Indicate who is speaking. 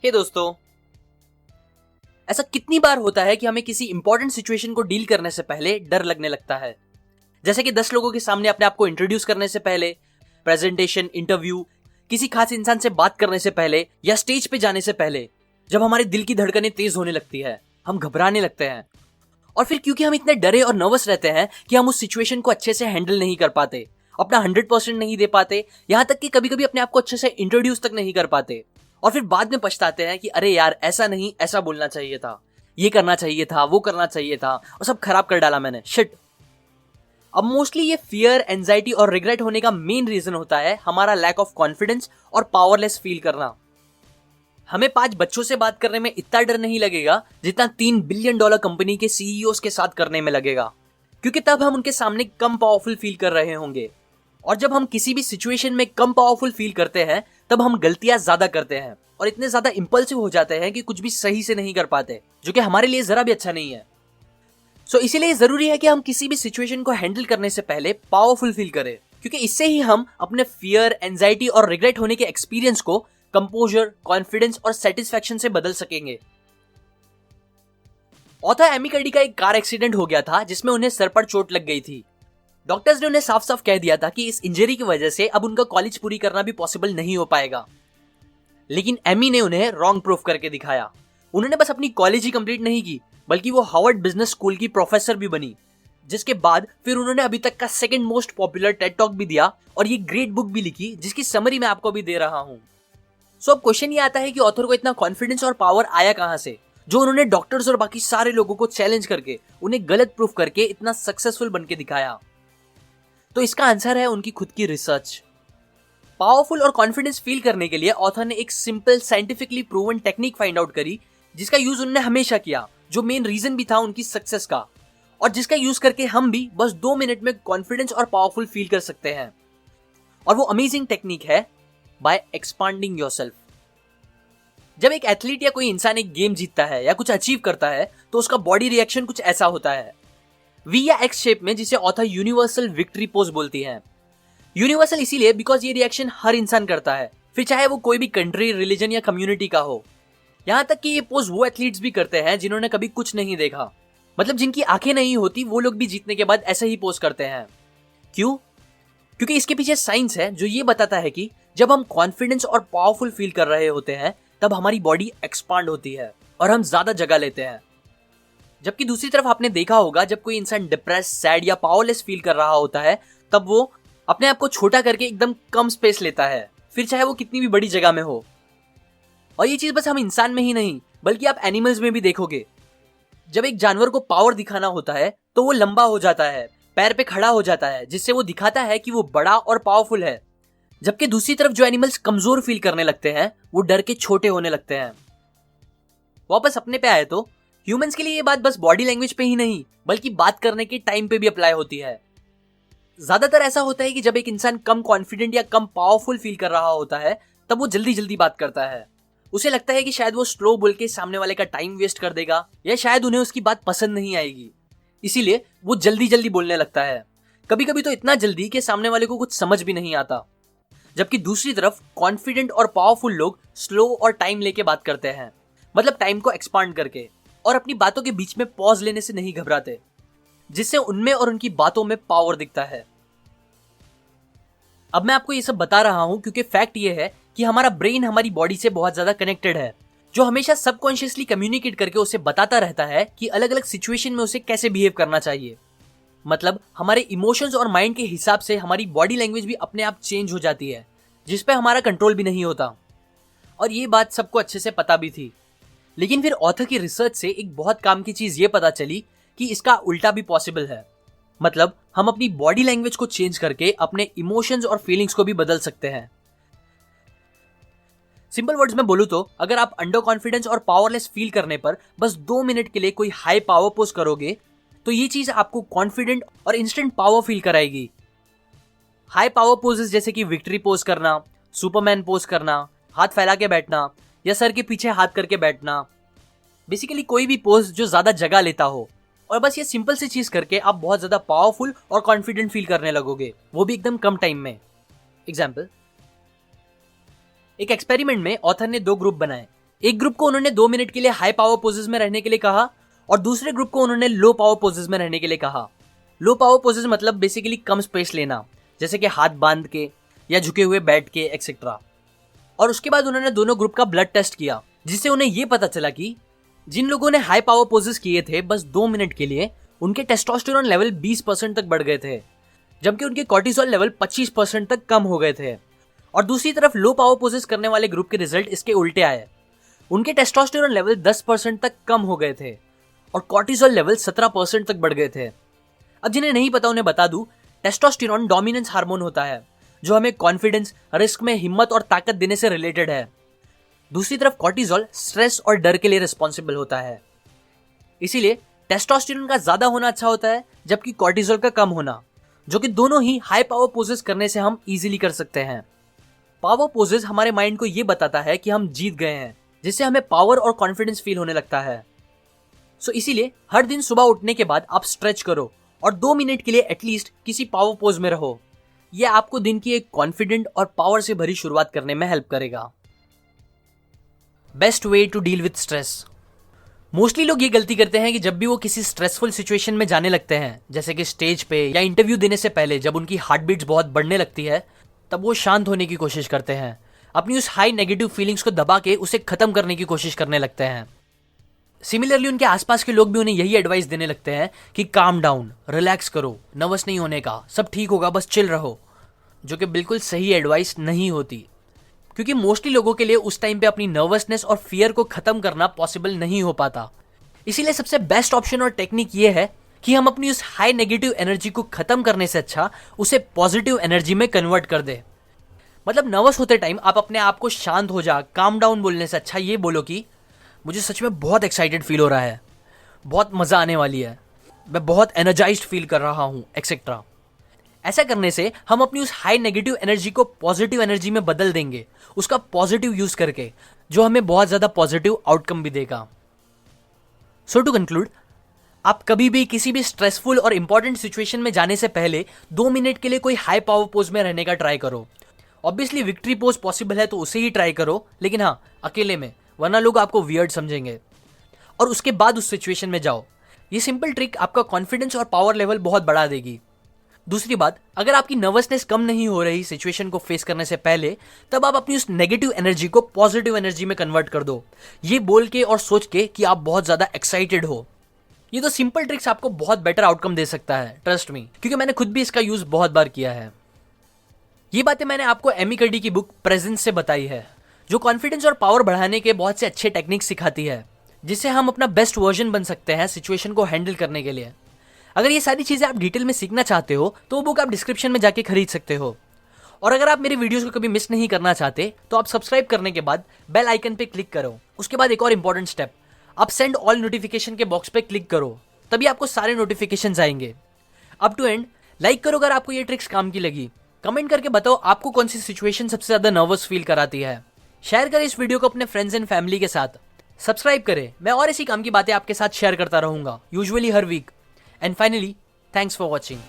Speaker 1: हे दोस्तों, ऐसा कितनी बार होता है कि हमें किसी इंपॉर्टेंट सिचुएशन को डील करने से पहले डर लगने लगता है। जैसे कि 10 लोगों के सामने अपने आप को इंट्रोड्यूस करने से पहले, प्रेजेंटेशन, इंटरव्यू, किसी खास इंसान से बात करने से पहले या स्टेज पे जाने से पहले। जब हमारे दिल की धड़कनें तेज होने लगती है, हम घबराने लगते हैं और फिर क्योंकि हम इतने डरे और नर्वस रहते हैं कि हम उस सिचुएशन को अच्छे से हैंडल नहीं कर पाते, अपना 100% नहीं दे पाते, यहाँ तक कि कभी कभी अपने आप को अच्छे से इंट्रोड्यूस तक नहीं कर पाते और फिर बाद में पछताते हैं कि अरे यार, ऐसा नहीं, ऐसा बोलना चाहिए था, ये करना चाहिए था, वो करना चाहिए था और सब खराब कर डाला मैंने, शिट। अब मोस्टली ये फियर, एंजाइटी और रिग्रेट होने का मेन रीजन होता है हमारा लैक ऑफ कॉन्फिडेंस और पावरलेस फील करना। हमें 5 बच्चों से बात करने में इतना डर नहीं लगेगा जितना $3 बिलियन कंपनी के सीईओज के साथ करने में लगेगा, क्योंकि तब हम उनके सामने कम पावरफुल फील कर रहे होंगे। और जब हम किसी भी सिचुएशन में कम पावरफुल फील करते हैं तब हम गलतियां ज्यादा करते हैं और इतने ज्यादा इंपल्सिव हो जाते हैं कि कुछ भी सही से नहीं कर पाते, जो कि हमारे लिए जरा भी अच्छा नहीं है। सो इसीलिए जरूरी है कि हम किसी भी सिचुएशन को हैंडल करने से पहले पावरफुल फील करें, क्योंकि इससे ही हम अपने फियर, एंजाइटी और रिग्रेट होने के एक्सपीरियंस को कंपोजर, कॉन्फिडेंस और सेटिस्फैक्शन से बदल सकेंगे। ऑथर एमी कर्डी का एक कार एक्सीडेंट हो गया था जिसमें उन्हें सर पर चोट लग गई थी। डॉक्टर्स ने उन्हें साफ साफ कह दिया था कि इस इंजरी की वजह से अब उनका कॉलेज पूरी करना भी पॉसिबल नहीं हो पाएगा, लेकिन एमी ने उन्हें रॉन्ग प्रूफ करके दिखाया। उन्होंने बस अपनी कॉलेज ही कंप्लीट नहीं की, बल्कि वो हार्वर्ड बिजनेस स्कूल की प्रोफेसर भी बनी, जिसके बाद फिर उन्होंने अभी तक का second most popular Ted talk भी दिया और ये ग्रेट बुक भी लिखी, जिसकी समरी मैं आपको अभी दे रहा हूँ। सो अब क्वेश्चन ये आता है कि ऑथर को इतना कॉन्फिडेंस और पावर आया कहां से, जो उन्होंने डॉक्टर्स और बाकी सारे लोगों को चैलेंज करके, उन्हें गलत प्रूफ करके इतना सक्सेसफुल बन के दिखाया। तो इसका आंसर है उनकी खुद की रिसर्च। पावरफुल और कॉन्फिडेंस फील करने के लिए ऑथर ने एक simple, scientifically proven technique find out करी, जिसका यूज उन्होंने हमेशा किया, जो मेन रीजन भी था उनकी सक्सेस का, और जिसका यूज करके हम भी बस 2 मिनट में कॉन्फिडेंस और पावरफुल फील कर सकते हैं। और वो अमेजिंग टेक्निक है बाय एक्सपांडिंग योरसेल्फ। जब एक एथलीट या कोई इंसान एक गेम जीतता है या कुछ अचीव करता है तो उसका बॉडी रिएक्शन कुछ ऐसा होता है, वी या एक्स शेप में, जिसे ऑथर यूनिवर्सल विक्ट्री पोज बोलती है। यूनिवर्सल इसीलिए बिकॉज ये रिएक्शन हर इंसान करता है, फिर चाहे वो कोई भी कंट्री, रिलीजन या कम्युनिटी का हो। यहां तक कि ये पोज वो एथलीट्स भी करते हैं जिन्होंने कभी कुछ नहीं देखा, मतलब जिनकी आंखें नहीं होती, वो लोग भी जीतने के बाद ऐसे ही पोज करते हैं। क्यों? क्योंकि इसके पीछे साइंस है जो ये बताता है कि जब हम कॉन्फिडेंस और पावरफुल फील कर रहे होते हैं तब हमारी बॉडी एक्सपांड होती है और हम ज्यादा जगह लेते हैं। जबकि दूसरी तरफ आपने देखा होगा, जब कोई इंसान डिप्रेस, सैड या पावरलेस फील कर रहा होता है तब वो अपने आप को छोटा करके एकदम कम स्पेस लेता है, फिर चाहे वो कितनी भी बड़ी जगह में हो। और ये चीज बस हम इंसान में ही नहीं, बल्कि आप एनिमल्स में भी देखोगे। जब एक जानवर को पावर दिखाना होता है तो वो लंबा हो जाता है, पैर पे खड़ा हो जाता है, जिससे वो दिखाता है कि वो बड़ा और पावरफुल है। जबकि दूसरी तरफ जो एनिमल्स कमजोर फील करने लगते हैं वो डर के छोटे होने लगते हैं। वापस अपने पे आए तो ह्यूमंस के लिए ये बात बस बॉडी लैंग्वेज पे ही नहीं, बल्कि बात करने के टाइम पे भी अप्लाई होती है। ज्यादातर ऐसा होता है कि जब एक इंसान कम कॉन्फिडेंट या कम पावरफुल फील कर रहा होता है तब वो जल्दी जल्दी बात करता है। उसे लगता है कि शायद वो स्लो बोल के सामने वाले का टाइम वेस्ट कर देगा, या शायद उन्हें उसकी बात पसंद नहीं आएगी, इसीलिए वो जल्दी जल्दी बोलने लगता है। कभी कभी तो इतना जल्दी कि सामने वाले को कुछ समझ भी नहीं आता। जबकि दूसरी तरफ कॉन्फिडेंट और पावरफुल लोग स्लो और टाइम लेके बात करते हैं, मतलब टाइम को एक्सपांड करके, और अपनी बातों के बीच में पॉज लेने से नहीं घबराते, जिससे उनमें और उनकी बातों में पावर दिखता है। अब मैं आपको ये सब बता रहा हूं क्योंकि फैक्ट ये है कि हमारा ब्रेन हमारी बॉडी से बहुत ज्यादा कनेक्टेड है, जो हमेशा सबकॉन्शियसली कम्युनिकेट करके उसे बताता रहता है कि अलग अलग सिचुएशन में उसे कैसे बिहेव करना चाहिए। मतलब हमारे इमोशंस और माइंड के हिसाब से हमारी बॉडी लैंग्वेज भी अपने आप चेंज हो जाती है, जिसपे हमारा कंट्रोल भी नहीं होता। और ये बात सबको अच्छे से पता भी थी, लेकिन फिर ऑथर की रिसर्च से एक बहुत काम की चीज ये पता चली कि इसका उल्टा भी पॉसिबल है। मतलब हम अपनी बॉडी लैंग्वेज को चेंज करके अपने इमोशंस और फीलिंग्स को भी बदल सकते हैं। सिंपल वर्ड्स में बोलूं तो अगर आप अंडर कॉन्फिडेंस और पावरलेस फील करने पर बस 2 मिनट के लिए कोई हाई पावर पोज करोगे तो ये चीज आपको कॉन्फिडेंट और इंस्टेंट पावर फील कराएगी। हाई पावर पोजेस जैसे कि विक्ट्री पोज करना, सुपरमैन पोज करना, हाथ फैला के बैठना या सर के पीछे हाथ करके बैठना, बेसिकली कोई भी पोज जो ज्यादा जगह लेता हो, और बस ये सिंपल सी चीज करके आप बहुत ज्यादा पावरफुल और कॉन्फिडेंट फील करने लगोगे, वो भी एकदम कम टाइम में। एग्जाम्पल, एक एक्सपेरिमेंट में ऑथर ने 2 ग्रुप बनाए। एक ग्रुप को उन्होंने 2 मिनट के लिए हाई पावर पोजेस में रहने के लिए कहा और दूसरे ग्रुप को उन्होंने लो पावर पोजेस में रहने के लिए कहा। लो पावर पोजेस मतलब बेसिकली कम स्पेस लेना, जैसे कि हाथ बांध के या झुके हुए बैठ के एक्सेट्रा। और उसके बाद उन्होंने दोनों ग्रुप का ब्लड टेस्ट किया, जिससे उन्हें यह पता चला कि जिन लोगों ने हाई पावर पोजेस किए थे बस 2 मिनट के लिए, उनके टेस्टोस्टेरोन लेवल 20% तक बढ़ गए थे, जबकि उनके कॉर्टिसोल लेवल 25% तक कम हो गए थे। और दूसरी तरफ लो पावर पोजेस करने वाले ग्रुप के रिजल्ट इसके उल्टे आए। उनके टेस्टोस्टेरोन लेवल 10% तक कम हो गए थे और कॉर्टिसोल लेवल 17% तक बढ़ गए थे। अब जिन्हें नहीं पता उन्हें बता दूं, टेस्टोस्टेरोन डोमिनेंस हार्मोन होता है जो हमें कॉन्फिडेंस, रिस्क में हिम्मत और ताकत देने से रिलेटेड है। दूसरी तरफ कॉर्टिसोल स्ट्रेस और डर के लिए रिस्पॉन्सिबल होता है। इसीलिए टेस्टोस्टेरोन का ज्यादा होना अच्छा होता है, जबकि कॉर्टिसोल का कम होना, जो कि दोनों ही हाई पावर पोजेस करने से हम इजीली कर सकते हैं। पावर पोजेस हमारे माइंड को यह बताता है कि हम जीत गए हैं, जिससे हमें पावर और कॉन्फिडेंस फील होने लगता है। सो इसीलिए हर दिन सुबह उठने के बाद आप स्ट्रेच करो और 2 मिनट के लिए एटलीस्ट किसी पावर पोज में रहो। यह आपको दिन की एक कॉन्फिडेंट और पावर से भरी शुरुआत करने में हेल्प करेगा। Best way to deal with stress. Mostly लोग ये गलती करते हैं कि जब भी वो किसी स्ट्रेसफुल सिचुएशन में जाने लगते हैं, जैसे कि स्टेज पे या इंटरव्यू देने से पहले जब उनकी हार्ट बीट्स बहुत बढ़ने लगती है, तब वो शांत होने की कोशिश करते हैं, अपनी उस हाई नेगेटिव फीलिंग्स को दबा के उसे खत्म करने की कोशिश करने लगते हैं। सिमिलरली उनके आसपास के लोग भी उन्हें यही एडवाइस देने लगते हैं कि काम डाउन, रिलैक्स करो, नर्वस नहीं होने का, सब ठीक होगा, बस चिल रहो, जो कि बिल्कुल सही एडवाइस नहीं होती, क्योंकि मोस्टली लोगों के लिए उस टाइम पे अपनी नर्वसनेस और फियर को खत्म करना पॉसिबल नहीं हो पाता। इसीलिए सबसे बेस्ट ऑप्शन और टेक्निक ये है कि हम अपनी उस हाई नेगेटिव एनर्जी को खत्म करने से अच्छा उसे पॉजिटिव एनर्जी में कन्वर्ट कर दे। मतलब नर्वस होते टाइम आप अपने आप को शांत हो जा, काम डाउन बोलने से अच्छा ये बोलो कि मुझे सच में बहुत एक्साइटेड फील हो रहा है, बहुत मजा आने वाली है, मैं बहुत एनर्जाइज्ड फील कर रहा हूँ, एक्सेट्रा। ऐसा करने से हम अपनी उस हाई नेगेटिव एनर्जी को पॉजिटिव एनर्जी में बदल देंगे, उसका पॉजिटिव यूज करके, जो हमें बहुत ज्यादा पॉजिटिव आउटकम भी देगा। सो टू कंक्लूड, आप कभी भी किसी भी स्ट्रेसफुल और इंपॉर्टेंट सिचुएशन में जाने से पहले 2 मिनट के लिए कोई हाई पावर पोज में रहने का ट्राई करो। ऑब्वियसली विक्ट्री पोज पॉसिबल है तो उसे ही ट्राई करो, लेकिन हाँ अकेले में, वरना लोग आपको वियर्ड समझेंगे। और उसके बाद उस सिचुएशन में जाओ। ये सिंपल ट्रिक आपका कॉन्फिडेंस और पावर लेवल बहुत बढ़ा देगी। दूसरी बात, अगर आपकी नर्वसनेस कम नहीं हो रही सिचुएशन को फेस करने से पहले, तब आप अपनी उस नेगेटिव एनर्जी को पॉजिटिव एनर्जी में कन्वर्ट कर दो, ये बोल के और सोच के कि आप बहुत ज्यादा एक्साइटेड हो। ये तो सिंपल ट्रिक्स आपको बहुत बेटर आउटकम दे सकता है, ट्रस्ट मी, क्योंकि मैंने खुद भी इसका यूज बहुत बार किया है। ये बातें मैंने आपको एमी कर्डी की बुक प्रेजेंस से बताई है, जो कॉन्फिडेंस और पावर बढ़ाने के बहुत से अच्छे टेक्निक्स सिखाती है, जिससे हम अपना बेस्ट वर्जन बन सकते हैं सिचुएशन को हैंडल करने के लिए। अगर ये सारी चीजें आप डिटेल में सीखना चाहते हो तो वो बुक आप डिस्क्रिप्शन में जाके खरीद सकते हो। और अगर आप मेरे वीडियोस को कभी मिस नहीं करना चाहते तो आप सब्सक्राइब करने के बाद बेल आइकन पे क्लिक करो। उसके बाद एक और इंपॉर्टेंट स्टेप, आप सेंड ऑल नोटिफिकेशन के बॉक्स पे क्लिक करो, तभी आपको सारे नोटिफिकेशन आएंगे। अप टू एंड लाइक करो अगर आपको ये ट्रिक्स काम की लगी। कमेंट करके बताओ आपको कौन सी सिचुएशन सबसे ज्यादा नर्वस फील कराती है। शेयर करें इस वीडियो को अपने फ्रेंड्स एंड फैमिली के साथ। सब्सक्राइब करें, मैं और इसी काम की बातें आपके साथ शेयर करता रहूंगा, यूजुअली हर week. And finally, thanks for watching.